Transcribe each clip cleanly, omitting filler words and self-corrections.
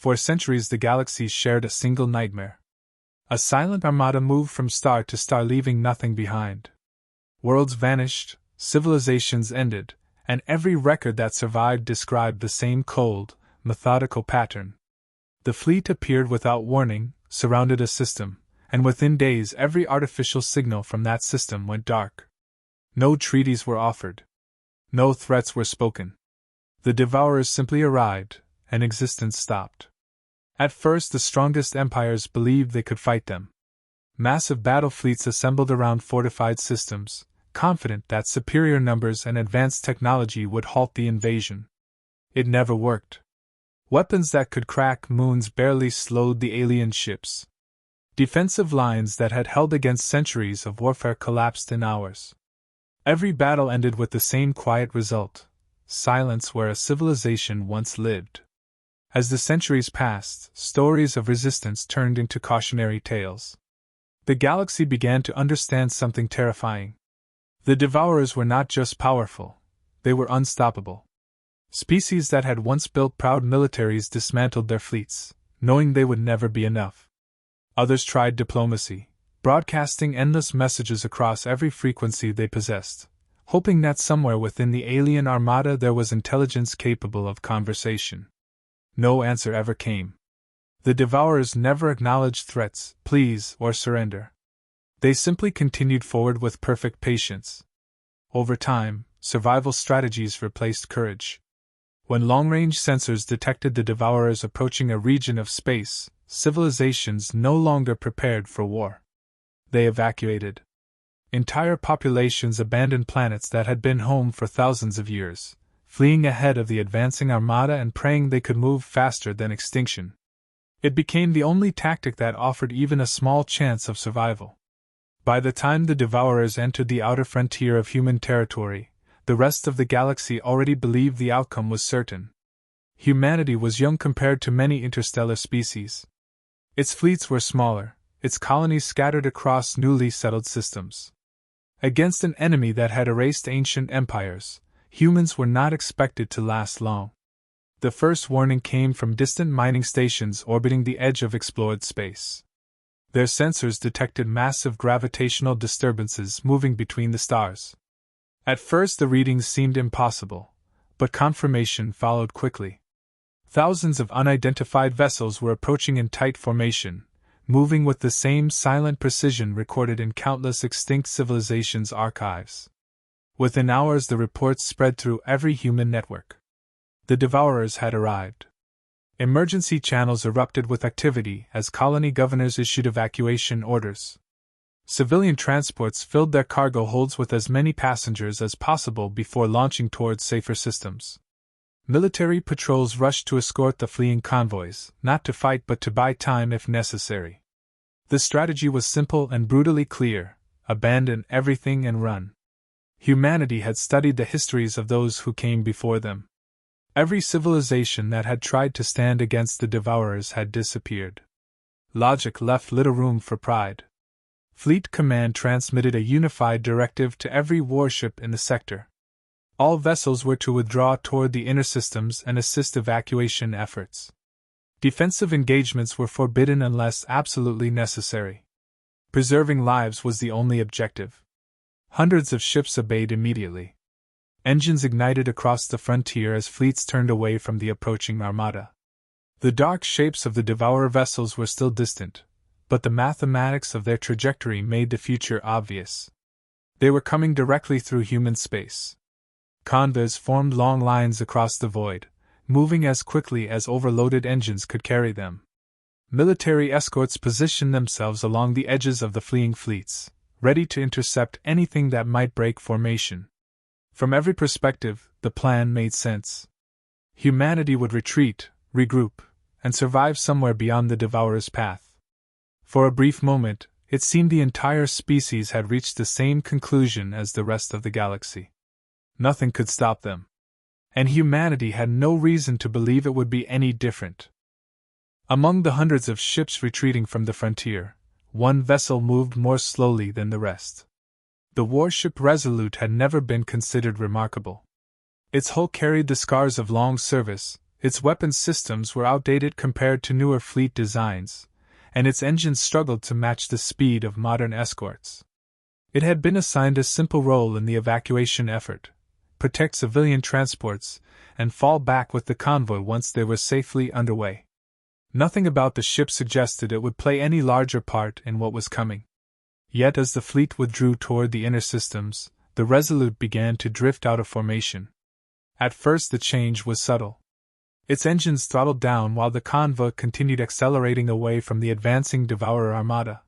For centuries the galaxy shared a single nightmare. A silent armada moved from star to star, leaving nothing behind. Worlds vanished, civilizations ended, and every record that survived described the same cold, methodical pattern. The fleet appeared without warning, surrounded a system, and within days every artificial signal from that system went dark. No treaties were offered. No threats were spoken. The Devourers simply arrived, and existence stopped. At first the strongest empires believed they could fight them. Massive battle fleets assembled around fortified systems, confident that superior numbers and advanced technology would halt the invasion. It never worked. Weapons that could crack moons barely slowed the alien ships. Defensive lines that had held against centuries of warfare collapsed in hours. Every battle ended with the same quiet result: silence where a civilization once lived. As the centuries passed, stories of resistance turned into cautionary tales. The galaxy began to understand something terrifying. The Devourers were not just powerful, they were unstoppable. Species that had once built proud militaries dismantled their fleets, knowing they would never be enough. Others tried diplomacy, broadcasting endless messages across every frequency they possessed, hoping that somewhere within the alien armada there was intelligence capable of conversation. No answer ever came. The Devourers never acknowledged threats, pleas, or surrender. They simply continued forward with perfect patience. Over time, survival strategies replaced courage. When long-range sensors detected the Devourers approaching a region of space, civilizations no longer prepared for war. They evacuated. Entire populations abandoned planets that had been home for thousands of years, fleeing ahead of the advancing armada and praying they could move faster than extinction. It became the only tactic that offered even a small chance of survival. By the time the Devourers entered the outer frontier of human territory, the rest of the galaxy already believed the outcome was certain. Humanity was young compared to many interstellar species. Its fleets were smaller, its colonies scattered across newly settled systems. Against an enemy that had erased ancient empires, humans were not expected to last long. The first warning came from distant mining stations orbiting the edge of explored space. Their sensors detected massive gravitational disturbances moving between the stars. At first the readings seemed impossible, but confirmation followed quickly. Thousands of unidentified vessels were approaching in tight formation, moving with the same silent precision recorded in countless extinct civilizations' archives. Within hours the reports spread through every human network. The Devourers had arrived. Emergency channels erupted with activity as colony governors issued evacuation orders. Civilian transports filled their cargo holds with as many passengers as possible before launching towards safer systems. Military patrols rushed to escort the fleeing convoys, not to fight but to buy time if necessary. The strategy was simple and brutally clear: abandon everything and run. Humanity had studied the histories of those who came before them. Every civilization that had tried to stand against the Devourers had disappeared. Logic left little room for pride. Fleet Command transmitted a unified directive to every warship in the sector. All vessels were to withdraw toward the inner systems and assist evacuation efforts. Defensive engagements were forbidden unless absolutely necessary. Preserving lives was the only objective. Hundreds of ships obeyed immediately. Engines ignited across the frontier as fleets turned away from the approaching armada. The dark shapes of the Devourer vessels were still distant, but the mathematics of their trajectory made the future obvious. They were coming directly through human space. Convoys formed long lines across the void, moving as quickly as overloaded engines could carry them. Military escorts positioned themselves along the edges of the fleeing fleets, ready to intercept anything that might break formation. From every perspective, the plan made sense. Humanity would retreat, regroup, and survive somewhere beyond the Devourer's path. For a brief moment, it seemed the entire species had reached the same conclusion as the rest of the galaxy. Nothing could stop them. And humanity had no reason to believe it would be any different. Among the hundreds of ships retreating from the frontier, one vessel moved more slowly than the rest. The warship Resolute had never been considered remarkable. Its hull carried the scars of long service, Its weapons systems were outdated compared to newer fleet designs, and its engines struggled to match the speed of modern escorts. It had been assigned a simple role in the evacuation effort: protect civilian transports and fall back with the convoy once they were safely underway. Nothing about the ship suggested it would play any larger part in what was coming. Yet as the fleet withdrew toward the inner systems, the Resolute began to drift out of formation. At first the change was subtle. Its engines throttled down while the convoy continued accelerating away from the advancing Devourer armada.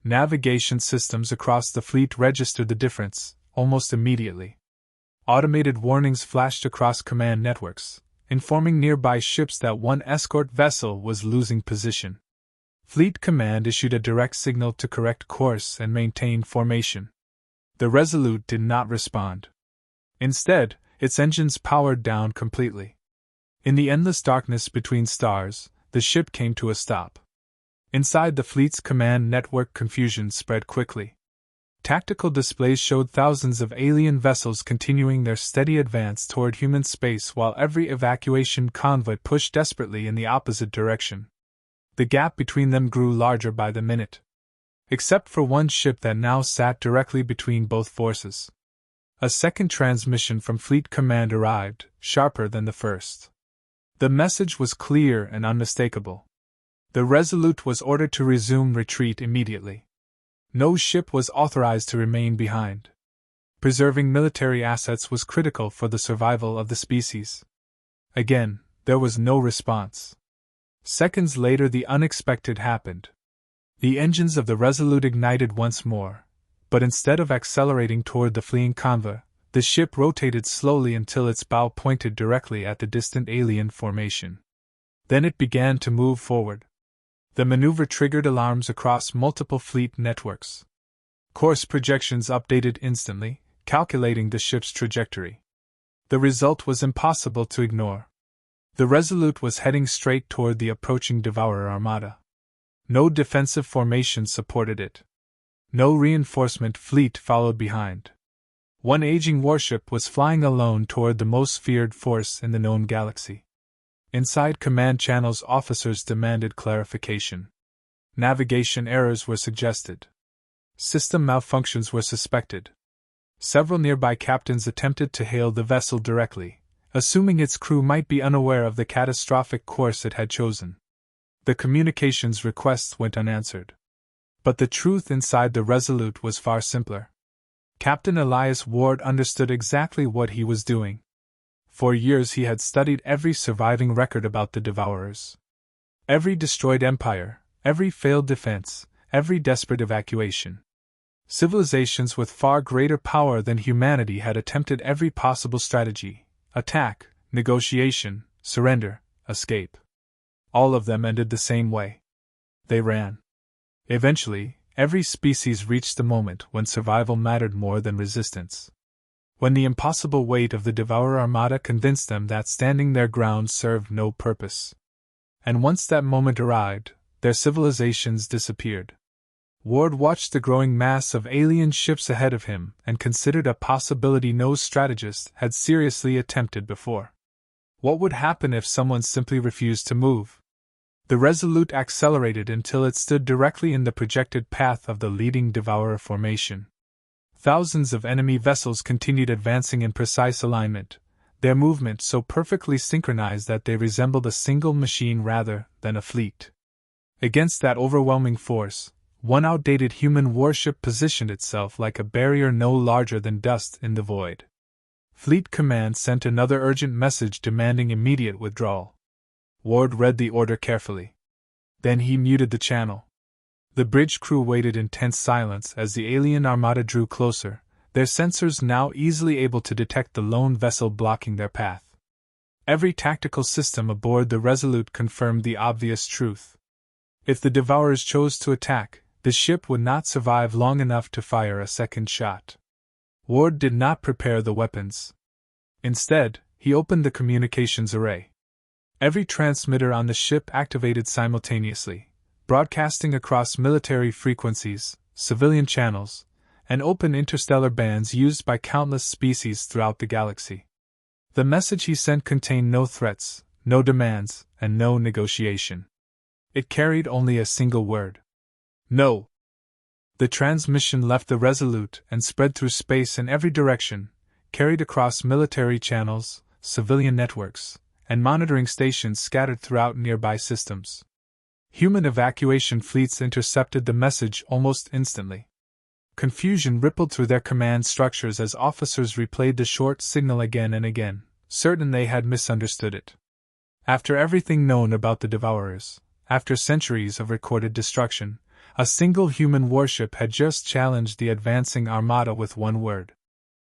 Navigation systems across the fleet registered the difference, almost immediately. Automated warnings flashed across command networks, informing nearby ships that one escort vessel was losing position. Fleet Command issued a direct signal to correct course and maintain formation. The Resolute did not respond. Instead, its engines powered down completely. In the endless darkness between stars, the ship came to a stop. Inside the fleet's command network, confusion spread quickly. Tactical displays showed thousands of alien vessels continuing their steady advance toward human space while every evacuation convoy pushed desperately in the opposite direction. The gap between them grew larger by the minute. Except for one ship that now sat directly between both forces. A second transmission from Fleet Command arrived, sharper than the first. The message was clear and unmistakable. The Resolute was ordered to resume retreat immediately. No ship was authorized to remain behind. Preserving military assets was critical for the survival of the species. Again, there was no response. Seconds later, the unexpected happened. The engines of the Resolute ignited once more, but instead of accelerating toward the fleeing convoy, the ship rotated slowly until its bow pointed directly at the distant alien formation. Then it began to move forward. The maneuver triggered alarms across multiple fleet networks. Course projections updated instantly, calculating the ship's trajectory. The result was impossible to ignore. The Resolute was heading straight toward the approaching Devourer armada. No defensive formation supported it. No reinforcement fleet followed behind. One aging warship was flying alone toward the most feared force in the known galaxy. Inside command channels, officers demanded clarification. Navigation errors were suggested. System malfunctions were suspected. Several nearby captains attempted to hail the vessel directly, assuming its crew might be unaware of the catastrophic course it had chosen. The communications requests went unanswered. But the truth inside the Resolute was far simpler. Captain Elias Ward understood exactly what he was doing. For years he had studied every surviving record about the Devourers. Every destroyed empire, every failed defense, every desperate evacuation. Civilizations with far greater power than humanity had attempted every possible strategy: attack, negotiation, surrender, escape. All of them ended the same way. They ran. Eventually, every species reached the moment when survival mattered more than resistance. When the impossible weight of the Devourer armada convinced them that standing their ground served no purpose. And once that moment arrived, their civilizations disappeared. Ward watched the growing mass of alien ships ahead of him and considered a possibility no strategist had seriously attempted before. What would happen if someone simply refused to move? The Resolute accelerated until it stood directly in the projected path of the leading Devourer formation. Thousands of enemy vessels continued advancing in precise alignment, their movement so perfectly synchronized that they resembled a single machine rather than a fleet. Against that overwhelming force, one outdated human warship positioned itself like a barrier no larger than dust in the void. Fleet Command sent another urgent message demanding immediate withdrawal. Ward read the order carefully. Then he muted the channel. The bridge crew waited in tense silence as the alien armada drew closer, their sensors now easily able to detect the lone vessel blocking their path. Every tactical system aboard the Resolute confirmed the obvious truth. If the Devourers chose to attack, the ship would not survive long enough to fire a second shot. Ward did not prepare the weapons. Instead, he opened the communications array. Every transmitter on the ship activated simultaneously, broadcasting across military frequencies, civilian channels, and open interstellar bands used by countless species throughout the galaxy. The message he sent contained no threats, no demands, and no negotiation. It carried only a single word. No. The transmission left the Resolute and spread through space in every direction, carried across military channels, civilian networks, and monitoring stations scattered throughout nearby systems. Human evacuation fleets intercepted the message almost instantly. Confusion rippled through their command structures as officers replayed the short signal again and again, certain they had misunderstood it. After everything known about the Devourers, after centuries of recorded destruction, a single human warship had just challenged the advancing armada with one word.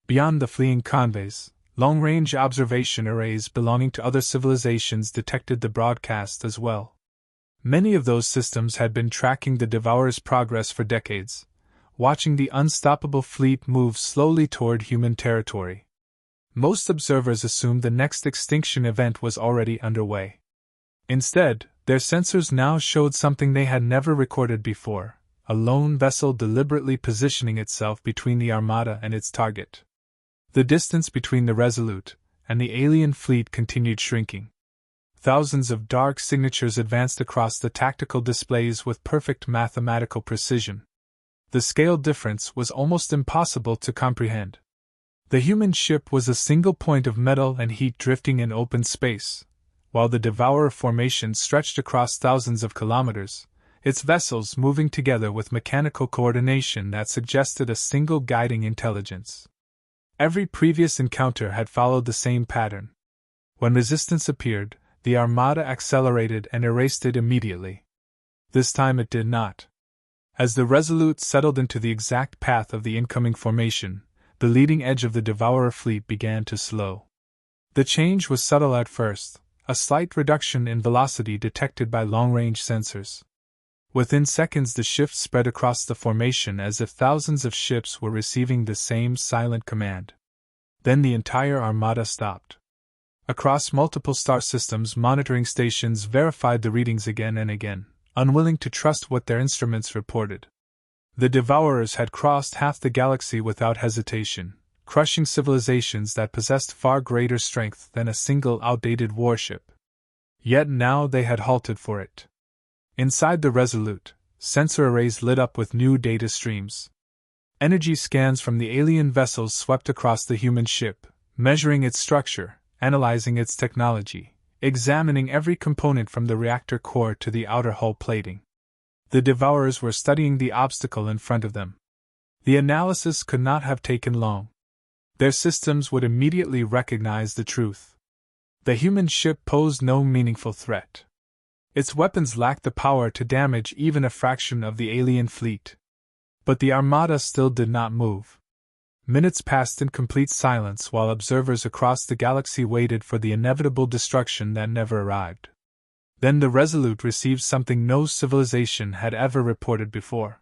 Beyond the fleeing convoys, long-range observation arrays belonging to other civilizations detected the broadcast as well. Many of those systems had been tracking the Devourers' progress for decades, watching the unstoppable fleet move slowly toward human territory. Most observers assumed the next extinction event was already underway. Instead, their sensors now showed something they had never recorded before: a lone vessel deliberately positioning itself between the armada and its target. The distance between the Resolute and the alien fleet continued shrinking. Thousands of dark signatures advanced across the tactical displays with perfect mathematical precision. The scale difference was almost impossible to comprehend. The human ship was a single point of metal and heat drifting in open space, while the Devourer formation stretched across thousands of kilometers, its vessels moving together with mechanical coordination that suggested a single guiding intelligence. Every previous encounter had followed the same pattern. When resistance appeared, the armada accelerated and erased it immediately. This time it did not. As the Resolute settled into the exact path of the incoming formation, the leading edge of the Devourer fleet began to slow. The change was subtle at first, a slight reduction in velocity detected by long-range sensors. Within seconds the shift spread across the formation as if thousands of ships were receiving the same silent command. Then the entire armada stopped. Across multiple star systems, monitoring stations verified the readings again and again, unwilling to trust what their instruments reported. The Devourers had crossed half the galaxy without hesitation, crushing civilizations that possessed far greater strength than a single outdated warship. Yet now they had halted for it. Inside the Resolute, sensor arrays lit up with new data streams. Energy scans from the alien vessels swept across the human ship, measuring its structure, analyzing its technology, examining every component from the reactor core to the outer hull plating. The Devourers were studying the obstacle in front of them. The analysis could not have taken long. Their systems would immediately recognize the truth. The human ship posed no meaningful threat. Its weapons lacked the power to damage even a fraction of the alien fleet. But the armada still did not move. Minutes passed in complete silence while observers across the galaxy waited for the inevitable destruction that never arrived. Then the Resolute received something no civilization had ever reported before.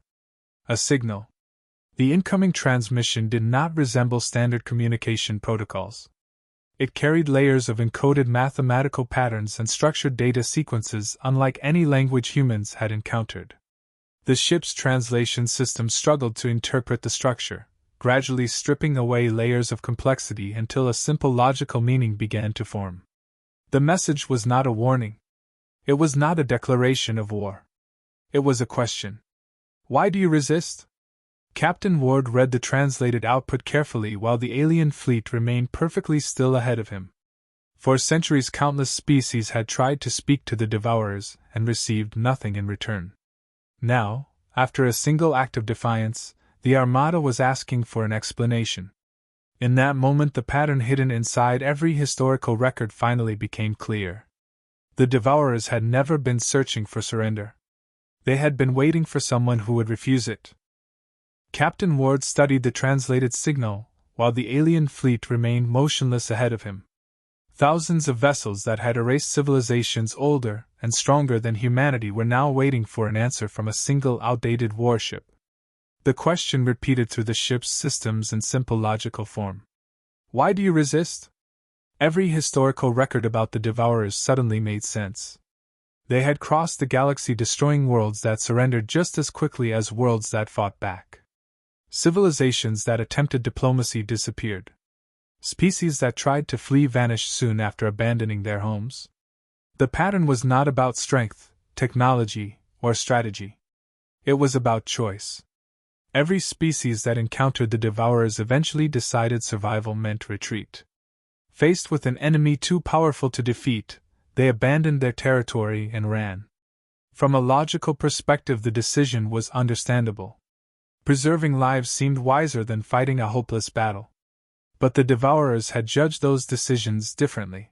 A signal. The incoming transmission did not resemble standard communication protocols. It carried layers of encoded mathematical patterns and structured data sequences unlike any language humans had encountered. The ship's translation system struggled to interpret the structure, gradually stripping away layers of complexity until a simple logical meaning began to form. The message was not a warning. It was not a declaration of war. It was a question. Why do you resist? Captain Ward read the translated output carefully while the alien fleet remained perfectly still ahead of him. For centuries countless species had tried to speak to the Devourers and received nothing in return. Now, after a single act of defiance, the Armada was asking for an explanation. In that moment the pattern hidden inside every historical record finally became clear. The Devourers had never been searching for surrender. They had been waiting for someone who would refuse it. Captain Ward studied the translated signal, while the alien fleet remained motionless ahead of him. Thousands of vessels that had erased civilizations older and stronger than humanity were now waiting for an answer from a single outdated warship. The question repeated through the ship's systems in simple logical form. Why do you resist? Every historical record about the Devourers suddenly made sense. They had crossed the galaxy, destroying worlds that surrendered just as quickly as worlds that fought back. Civilizations that attempted diplomacy disappeared. Species that tried to flee vanished soon after abandoning their homes. The pattern was not about strength, technology, or strategy. It was about choice. Every species that encountered the Devourers eventually decided survival meant retreat. Faced with an enemy too powerful to defeat, they abandoned their territory and ran. From a logical perspective, the decision was understandable. Preserving lives seemed wiser than fighting a hopeless battle. But the Devourers had judged those decisions differently.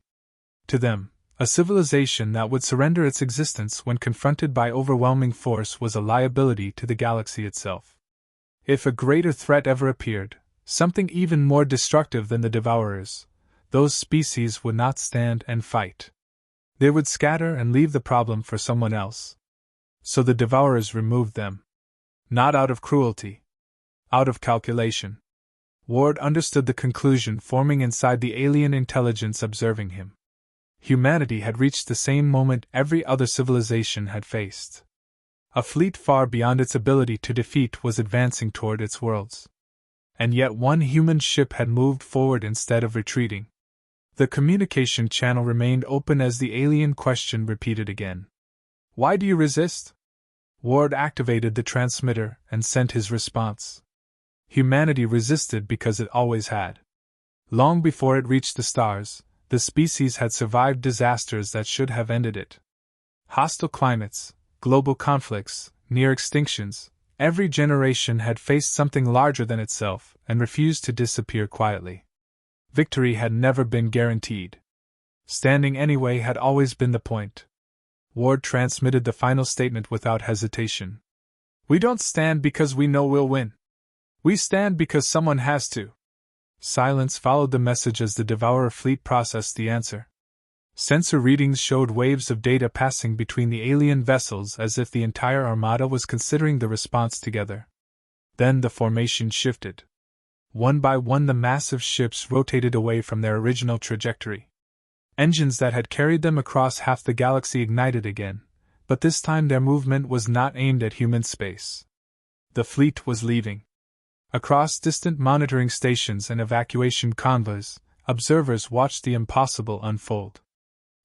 To them, a civilization that would surrender its existence when confronted by overwhelming force was a liability to the galaxy itself. If a greater threat ever appeared, something even more destructive than the Devourers, those species would not stand and fight. They would scatter and leave the problem for someone else. So the Devourers removed them. Not out of cruelty. Out of calculation. Ward understood the conclusion forming inside the alien intelligence observing him. Humanity had reached the same moment every other civilization had faced. A fleet far beyond its ability to defeat was advancing toward its worlds. And yet one human ship had moved forward instead of retreating. The communication channel remained open as the alien question repeated again. "Why do you resist?" Ward activated the transmitter and sent his response. Humanity resisted because it always had. Long before it reached the stars, the species had survived disasters that should have ended it. Hostile climates, global conflicts, near extinctions, every generation had faced something larger than itself and refused to disappear quietly. Victory had never been guaranteed. Standing anyway had always been the point. Ward transmitted the final statement without hesitation. "We don't stand because we know we'll win. We stand because someone has to." Silence followed the message as the Devourer fleet processed the answer. Sensor readings showed waves of data passing between the alien vessels as if the entire armada was considering the response together. Then the formation shifted. One by one the massive ships rotated away from their original trajectory. Engines that had carried them across half the galaxy ignited again, but this time their movement was not aimed at human space. The fleet was leaving. Across distant monitoring stations and evacuation convoys, observers watched the impossible unfold.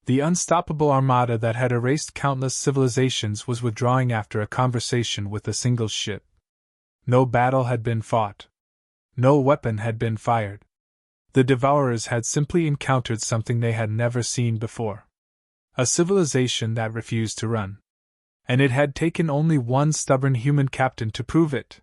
The unstoppable armada that had erased countless civilizations was withdrawing after a conversation with a single ship. No battle had been fought. No weapon had been fired. The Devourers had simply encountered something they had never seen before. A civilization that refused to run. And it had taken only one stubborn human captain to prove it.